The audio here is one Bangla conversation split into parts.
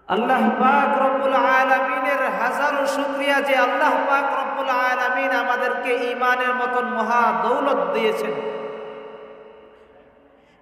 আল্লাহ পাক রব্বুল আলামিনের হাজারো শুকরিয়া যে আল্লাহ পাক রব্বুল আলামিন আমাদেরকে ঈমানের মতন মহা দৌলত দিয়েছেন।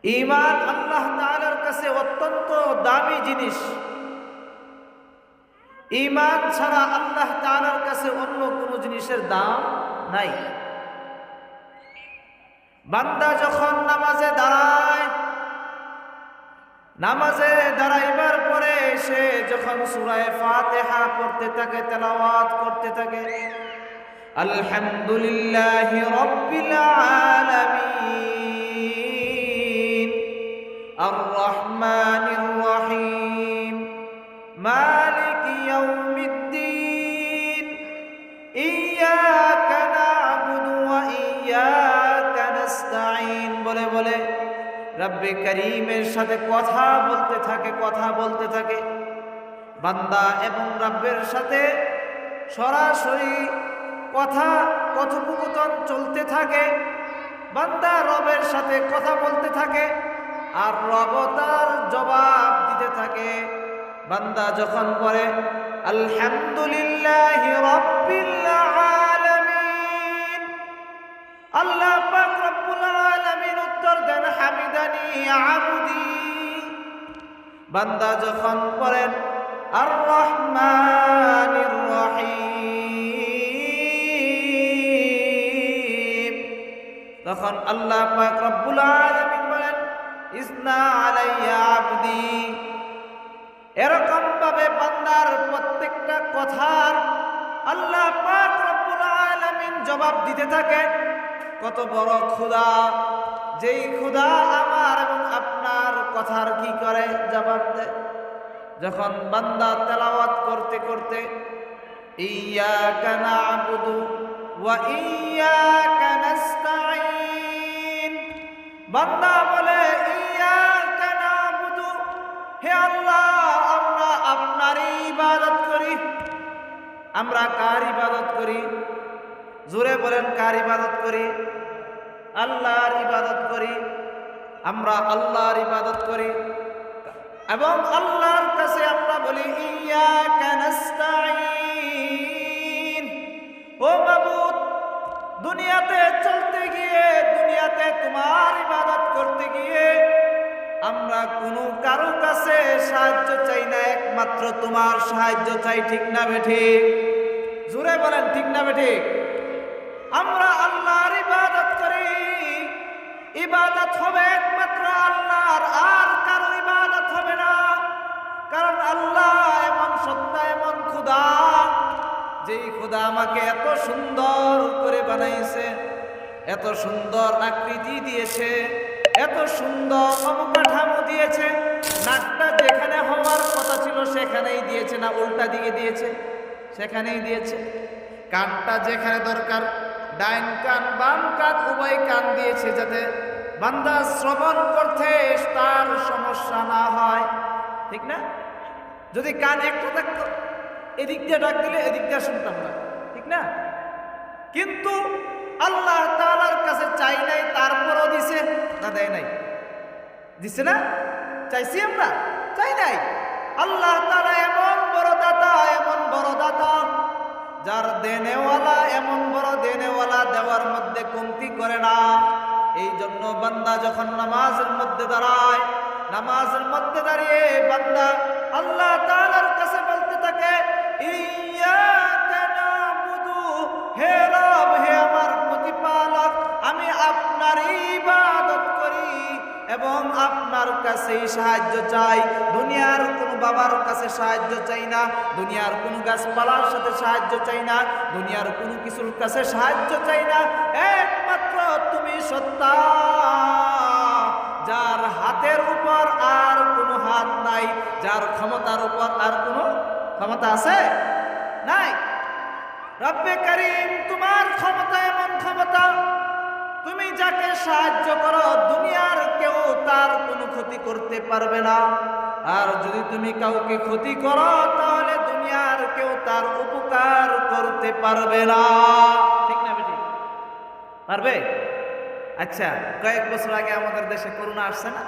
ঈমান আল্লাহ তাআলার কাছে অত্যন্ত দামি জিনিস। ঈমান ছাড়া আল্লাহ তাআলার কাছে অন্য কোনো জিনিসের দাম নাই। বান্দা যখন নামাজে দাঁড়ায়, নামাজে দাঁড়াইবার পরে সে যখন সূরা ফাতিহা পড়তে থাকে, তেলাওয়াত করতে থাকে, আলহামদুলিল্লাহি রাব্বিল আলামিন আর রহমানির রহিম মালিক ইয়াউমিদ্দিন ইয়্যাকা না'বুদু ওয়া ইয়্যাকা নাস্তাঈন বলে বলে রব্বে করিমের সাথে কথা বলতে থাকে। বান্দা এবং রব্বের সাথে সরাসরি কথোপকথন চলতে থাকে। বান্দা রবের সাথে কথা বলতে থাকে আর রব তার জবাব দিতে থাকে। বান্দা যখন পড়ে আলহামদুলিল্লাহি রাব্বিল আলামিন, আল্লাহ পাক রব্বুল আলামিন উত্তর দেন হামিদানি আবদি। বান্দা যখন পড়েন আর রহমানির রহিম, তখন আল্লাহ পাক রব্বুল আলামিন বলেন ইসনা আলাইয়া আবদি। এরকম ভাবে বান্দার প্রত্যেকটা কথার আল্লাহ পাক রব্বুল আলামিন জবাব দিতে থাকে। কত বড় খোদা, যেই খোদা আমার এবং আপনার কথার কি করে জবাব দেয়। যখন বান্দা তেলাওয়াত করতে করতে ইয়্যাকা না'বুদু ওয়া ইয়্যাকা নাস্তাঈন, বান্দা বলে ইয়্যাকা না'বুদু, হে আল্লাহ আমরা আপনারই ইবাদত করি। আমরা কার ইবাদত করি? জোরে বলেন, কার ইবাদত করি? আল্লাহর ইবাদত করি। আমরা আল্লাহর ইবাদত করি এবং আল্লাহর কাছে আমরা বলি ইয়্যাকা নাস্তাঈন। ও মাবুদ, দুনিয়াতে চলতে গিয়ে, দুনিয়াতে তোমার ইবাদত করতে গিয়ে আমরা কোনো কারো কাছে সাহায্য চাই না, একমাত্র তোমার সাহায্য চাই। ঠিক না বেঠিক? জোরে বলেন, ঠিক না বেঠিক? আমরা আল্লাহর ইবাদত করি। ইবাদত হবে একমাত্র আল্লাহর, আর কারো ইবাদত হবে না। কারণ আল্লাহ এমন সত্তা, এমন খোদা, যেই খোদা আমাকে এত সুন্দর করে বানাইছে, এত সুন্দর আকৃতি দিয়েছে, এত সুন্দর অবকাঠামো দিয়েছে। নাকটা যেখানে হওয়ার কথা ছিল সেখানেই দিয়েছে, না উল্টা দিকে দিয়েছে? সেখানেই দিয়েছে। কানটা যেখানে দরকার, ডাইন কান বাম কান উভয় কান দিয়েছে, যাতে বান্দা শ্রবণ করতে তার সমস্যা না হয়। ঠিক না? যদি কান একটা থাকতো, এদিক দিয়ে ডাক দিলে এদিক দিয়ে শুনতাম না। ঠিক না? কিন্তু আল্লাহ তাআলার কাছে চাই নাই, তারপরও দিছে না? দেয় নাই? দিছে না? চাইছি আমরা? চাই নাই। আল্লাহ তাআলা এমন বড় দাতা, এমন বড় দাতা, যার দেনেওয়ালা এমন বড় দেনেওয়ালা, দেওয়ার মধ্যে কমতি করে না। এই জন্য বান্দা যখন নামাজের মধ্যে দাঁড়ায়, নামাজের মধ্যে দাঁড়িয়ে বান্দা আল্লাহ তাআলার কাছে বলতে থাকে ইয়্যাকা না'বুদু, হে রব, হে আমার প্রতিপালক, আমি আপনার ইবাদত করি এবং আপনার কাছেই সাহায্য চাই। দুনিয়ার কোনো বাবার কাছে সাহায্য চাই না, দুনিয়ার কোনো গাছপালার সাথে সাহায্য চাই না, দুনিয়ার কোনো কিছুর কাছে সাহায্য চাই না। একমাত্র তুমি সত্তা, যার হাতের উপর আর কোনো হাত নাই, যার ক্ষমতার উপর আর কোনো ক্ষমতা আছে? নাই। রব্বে করিম, তোমার ক্ষমতা এমন ক্ষমতা, তুমি যাকে সাহায্য করো দুনিয়ার কেউ তার কোনো ক্ষতি করতে পারবে না, আর যদি তুমি কাউকে ক্ষতি করো তাহলে দুনিয়ার কেউ তার উপকার করতে পারবে না। ঠিক না বেটি? পারবে? আচ্ছা, কয়েক বছর আগে আমাদের দেশে করোনা আসছে না?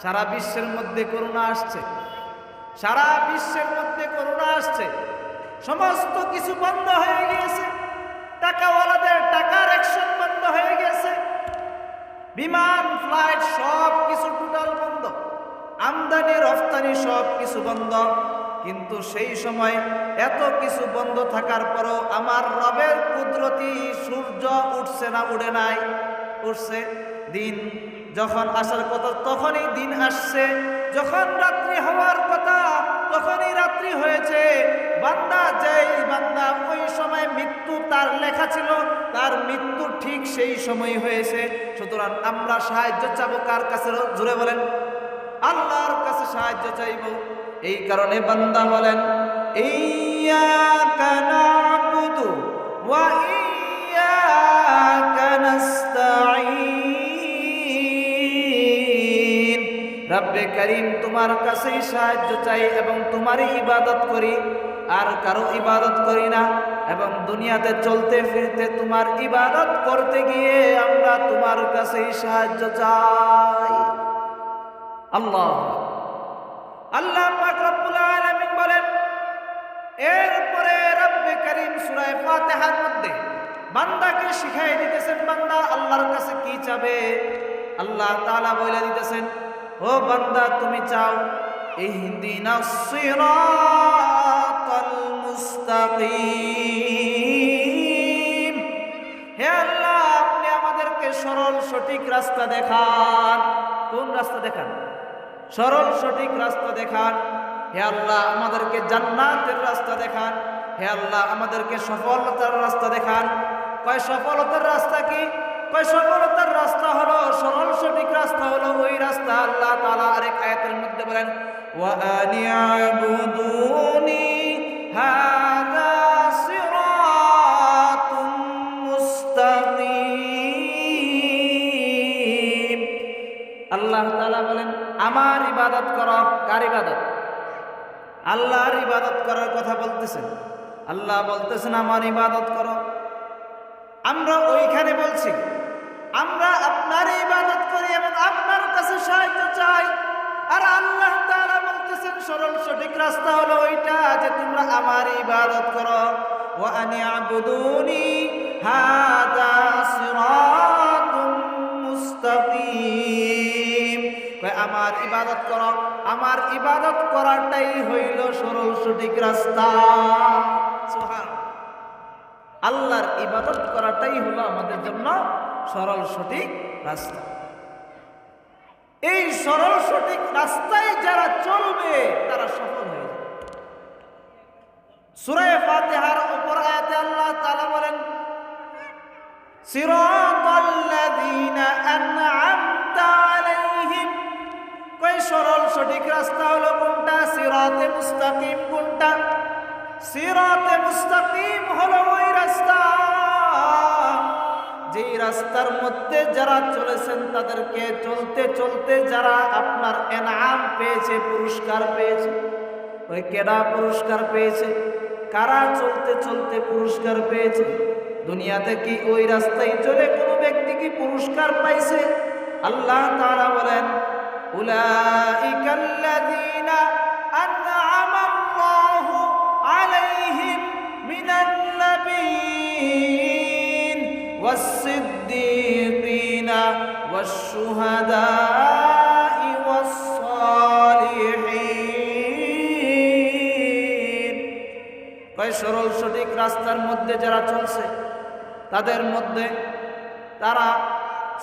সারা বিশ্বের মধ্যে করোনা আসছে। সারা বিশ্বের মধ্যে করোনা আসছে, সমস্ত কিছু বন্ধ হয়ে গিয়েছে, টাকাওয়ালাদের টাকার অ্যাকশন বন্ধ হয়ে গেছে, বিমান ফ্লাইট সব কিছু টোটাল বন্ধ, আমদানি রফতানি সব কিছু বন্ধ। কিন্তু সেই সময় এত কিছু বন্ধ থাকার পরও আমার রবের কুদরতি সূর্য উঠছে না উঠে নাই? উঠছে। দিন যখন আসার কথা তখনই দিন আসছে, যখন রাত্রি হওয়ার কথা তখনই রাত্রি হয়েছে। বান্দা বান্দা ওই সময় মৃত্যু তার লেখা ছিল, তার মৃত্যু ঠিক সেই সময় হয়েছে। সুতরাং আমরা সাহায্য চাবো কার কাছে? জুড়ে বলেন, আল্লাহর কাছে সাহায্য চাইব। এই কারণে বান্দা বলেন, ইয়্যাকা না'বুদু ওয়া ইয়্যাকা নাস্তাঈন। রব্বে করিম, তোমার কাছেই সাহায্য চাই এবং তোমারই ইবাদত করি, আর কারো ইবাদত করি না। এবং দুনিয়াতে চলতে ফিরতে তোমার ইবাদত করতে গিয়ে আমরা তোমার কাছেই সাহায্য চাই। আল্লাহ আল্লাহ পাক রব্বুল আলামিন বলেন, এরপরে রব্বে করিম সূরা ফাতিহার মধ্যে বান্দাকে শিখাই দিতেছেন, বান্দা আল্লাহর কাছে কি চাবে। আল্লাহ তাআলা বলে দিতেছেন, ও বান্দা তুমি চাও ইহদিনাস সিরাতাল মুস্তাকিম। হে আল্লাহ, আপনি আমাদেরকে সরল সঠিক রাস্তা দেখান। কোন রাস্তা দেখান? সরল সঠিক রাস্তা দেখান। হে আল্লাহ, আমাদেরকে জান্নাতের রাস্তা দেখান। হে আল্লাহ, আমাদেরকে সফলতার রাস্তা দেখান। কয় সফলতার রাস্তা কি? কয় সফলতার রাস্তা হলো, সরল সঠিক রাস্তা হলো ওই রাস্তা। আল্লাহ তাআলা আরেক আয়াতের মধ্যে বলেন, ওয়া আনি'বুদুনি হাযা সিরাতুম মুস্তাকিম। আল্লাহ তাআলা বলেন, আমার ইবাদত করো। কার ইবাদত? আল্লাহর ইবাদত করার কথা বলতেছেন। আল্লাহ বলতেছেন আমার ইবাদত করো। আমরা ওইখানে বলছি আমরা আপনার ইবাদত করি এবং আপনার কাছে সাহায্য চাই। আর আল্লাহ তাআলা বলতেছেন সরল সঠিক রাস্তা হলো ওইটা, যে তোমরা আমার ইবাদত করো। ওয়া আনি'বুদুনি হাযা সিরাতুম মুস্তাকিম। আমার ইবাদত করো, আমার ইবাদত করাটাই হইল সরল সঠিক রাস্তা। সুবহানাল্লাহ। আল্লাহর ইবাদত করাটাই হলো আমাদের জন্য সরল সঠিক রাস্তা। এই সরল সঠিক রাস্তায় যারা চলবে তারা সফল হয়ে যাবে। সূরা ফাতিহার উপর আয়াতে আল্লাহ তাআলা বলেন, সিরাতাল্লাযীনা আন'আমতা আলাইহিম। কই সরল সঠিক রাস্তা হলো কোনটা? সিরাতে মুস্তাকিম কোনটা? সিরাতে মুস্তাকিম হলো ওই রাস্তা যেই রাস্তার মধ্যে যারা চলেছেন তাদেরকে চলতে চলতে যারা আপনার এনাম পেয়েছে, পুরস্কার পেয়েছে। ওই কেডা পুরস্কার পেয়েছে? কারা চলতে চলতে পুরস্কার পেয়েছে? দুনিয়াতে কি ওই রাস্তায় চলে কোনো ব্যক্তি কি পুরস্কার পাইছে? আল্লাহ তাআলা বলেন, উলাইকাল্লাযীনা আন'আমাল্লাহু আলাইহিম মিনান নাবিয়্যিন ওয়াস-সিদ্দীকিনা ওয়াশ-শুহাদাই ওয়াস-সালিহিন। কয় সরল সঠিক রাস্তার মধ্যে যারা চলছে তাদের মধ্যে তারা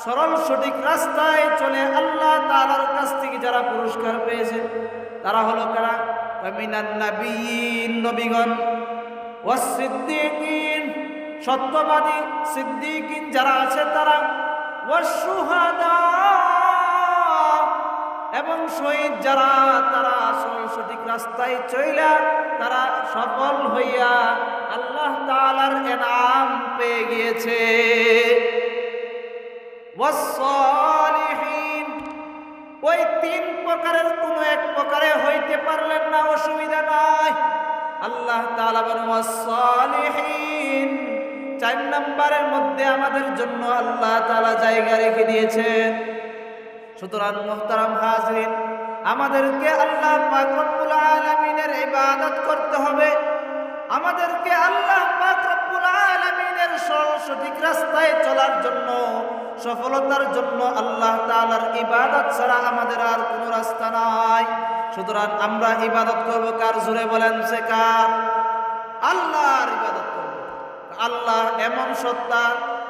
সরল সঠিক রাস্তায় চলে আল্লাহ তাআলার কাছ থেকে যারা পুরস্কার পেয়েছে তারা হলো কারা? মিনান নাবিয়্যিন, নবীগণ, ওয়াস-সিদ্দীকিন, সত্যবাদী সিদ্দীকিন যারা আছে তারা, ওয়াশ-শুহাদা, এবং শহীদ যারা, তারা সরল সঠিক রাস্তায় চইলা তারা সফল হইয়া আল্লাহ তাআলার ইনাম পেয়ে গিয়েছে। ওয়াস-সালিহিন, ওই তিন প্রকারের কোনো এক প্রকারে হইতে পারলেন না, অসুবিধা নাই। আল্লাহ তাআলা বলেন ওয়াস-সালিহিন, 4 নম্বরের মধ্যে আমাদের জন্য আল্লাহ তাআলা জায়গা রেখে দিয়েছেন। সুতরাং মুহতারাম হাজরিন, আমাদেরকে আল্লাহ পাক রব্বুল আলামিন সঠিক রাস্তায় চলার জন্য, সফলতার জন্য আল্লাহ তাআলার ইবাদত ছাড়া আমাদের আর কোনো রাস্তা নাই। সুতরাং আমরা ইবাদত করব কার? জোরে বলেন, সে কার? আল্লাহর ইবাদত করব। আল্লাহ এমন সত্তা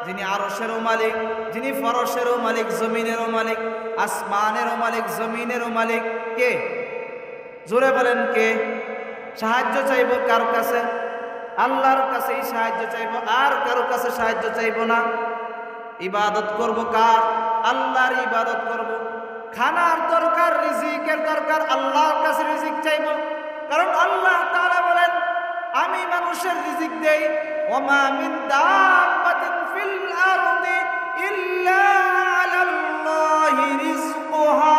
যিনি আরশেরও মালিক, যিনি ফরশেরও মালিক, জমিনেরও মালিক, আসমানেরও মালিক, জমিনেরও মালিক। কে? জোরে বলেন, কে? সাহায্য চাইব কার কাছে? আল্লাহর কাছেই সাহায্য চাইব, আর কারো কাছে সাহায্য চাইব না। ইবাদত করব কার? আল্লাহর ইবাদত করব। খানার দরকার, রিজিকের দরকার, আল্লাহর কাছে রিজিক চাইব। কারণ আল্লাহ তাআলা বলেন, আমি মানুষের রিজিক দেই। ওমা মিন দাব্বাতিন ফিল আরদি ইল্লা আলাল্লাহি রিজকুহা।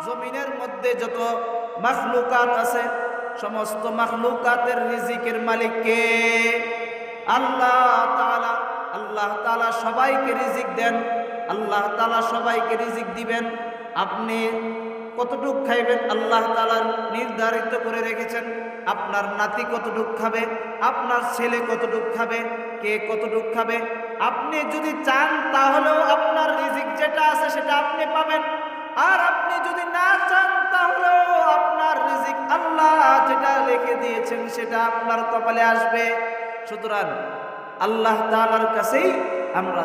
জমিনের মধ্যে যত মাখলুকাত আছে, সমস্ত মাখলুকাতের রিজিকের মালিক কে? আল্লাহ তাআলা। আল্লাহ তাআলা সবাইকে রিজিক দেন, আল্লাহ তাআলা সবাইকে রিজিক দিবেন। আপনি কতটুক খাইবেন আল্লাহ তাআলা নির্ধারিত করে রেখেছেন। আপনার নাতি কতটুক খাবে, আপনার ছেলে কতটুক খাবে, কে কতটুক খাবে। আপনি যদি চান তাহলেও আপনার রিজিক যেটা আছে সেটা আপনি পাবেন, আর আপনি যদি না চান তাহলেও আপনার রিজিক আল্লাহ যেটা রেখে দিয়েছেন সেটা আপনার কপালে আসবে। সুতরাং আল্লাহ তাআলার কাছেই আমরা